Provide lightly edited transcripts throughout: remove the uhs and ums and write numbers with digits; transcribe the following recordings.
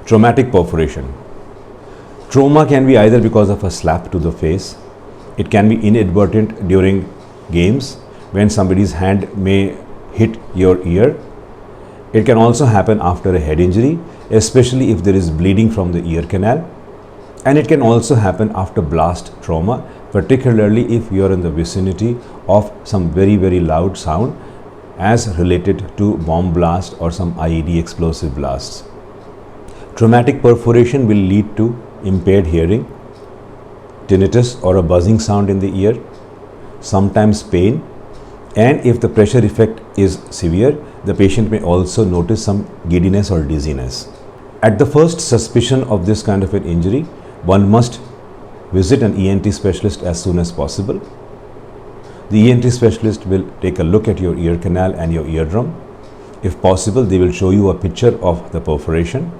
Traumatic perforation. Trauma can be either because of a slap to the face. It can be inadvertent during games when somebody's hand may hit your ear. It can also happen after a head injury, especially if there is bleeding from the ear canal. And it can also happen after blast trauma, particularly if you are in the vicinity of some very loud sound as related to bomb blast or some IED explosive blasts. Traumatic perforation will lead to impaired hearing, tinnitus or a buzzing sound in the ear, sometimes pain, and if the pressure effect is severe, the patient may also notice some giddiness or dizziness. At the first suspicion of this kind of an injury, one must visit an ENT specialist as soon as possible. The ENT specialist will take a look at your ear canal and your eardrum. If possible, they will show you a picture of the perforation.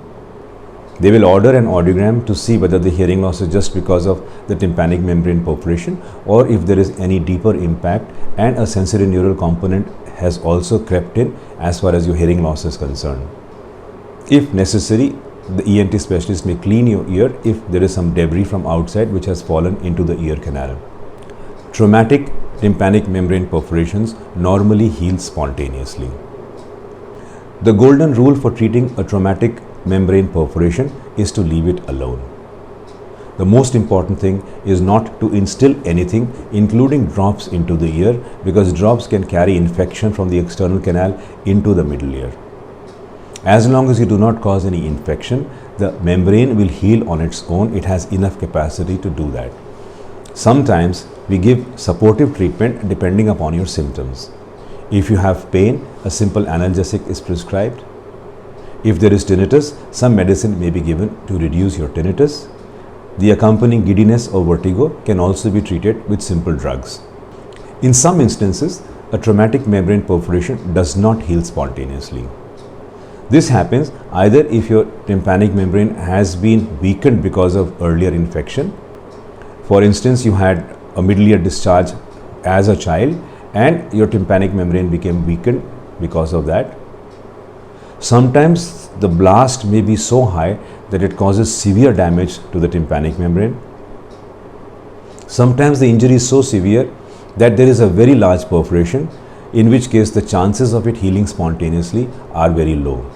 They will order an audiogram to see whether the hearing loss is just because of the tympanic membrane perforation or if there is any deeper impact and a sensorineural component has also crept in as far as your hearing loss is concerned. If necessary, the ENT specialist may clean your ear if there is some debris from outside which has fallen into the ear canal. Traumatic tympanic membrane perforations normally heal spontaneously. The golden rule for treating a traumatic membrane perforation is to leave it alone. The most important thing is not to instill anything, including drops, into the ear, because drops can carry infection from the external canal into the middle ear. As long as you do not cause any infection, the membrane will heal on its own. It has enough capacity to do that. Sometimes we give supportive treatment depending upon your symptoms. If you have pain, a simple analgesic is prescribed. If there is tinnitus, some medicine may be given to reduce your tinnitus. The accompanying giddiness or vertigo can also be treated with simple drugs. In some instances, a traumatic membrane perforation does not heal spontaneously. This happens either if your tympanic membrane has been weakened because of earlier infection. For instance, you had a middle ear discharge as a child and your tympanic membrane became weakened because of that. Sometimes the blast may be so high that it causes severe damage to the tympanic membrane. Sometimes the injury is so severe that there is a very large perforation, in which case the chances of it healing spontaneously are very low.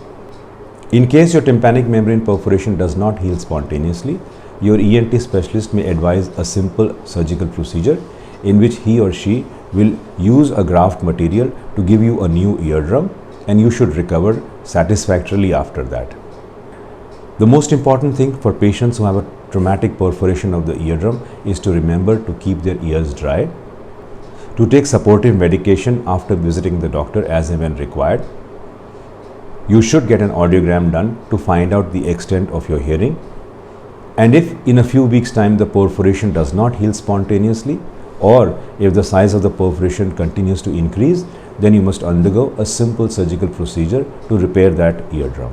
In case your tympanic membrane perforation does not heal spontaneously, your ENT specialist may advise a simple surgical procedure in which he or she will use a graft material to give you a new eardrum, and you should recover satisfactorily after that. The most important thing for patients who have a traumatic perforation of the eardrum is to remember to keep their ears dry, to take supportive medication after visiting the doctor as and when required. You should get an audiogram done to find out the extent of your hearing. And if in a few weeks' time the perforation does not heal spontaneously, or if the size of the perforation continues to increase, then you must undergo a simple surgical procedure to repair that eardrum.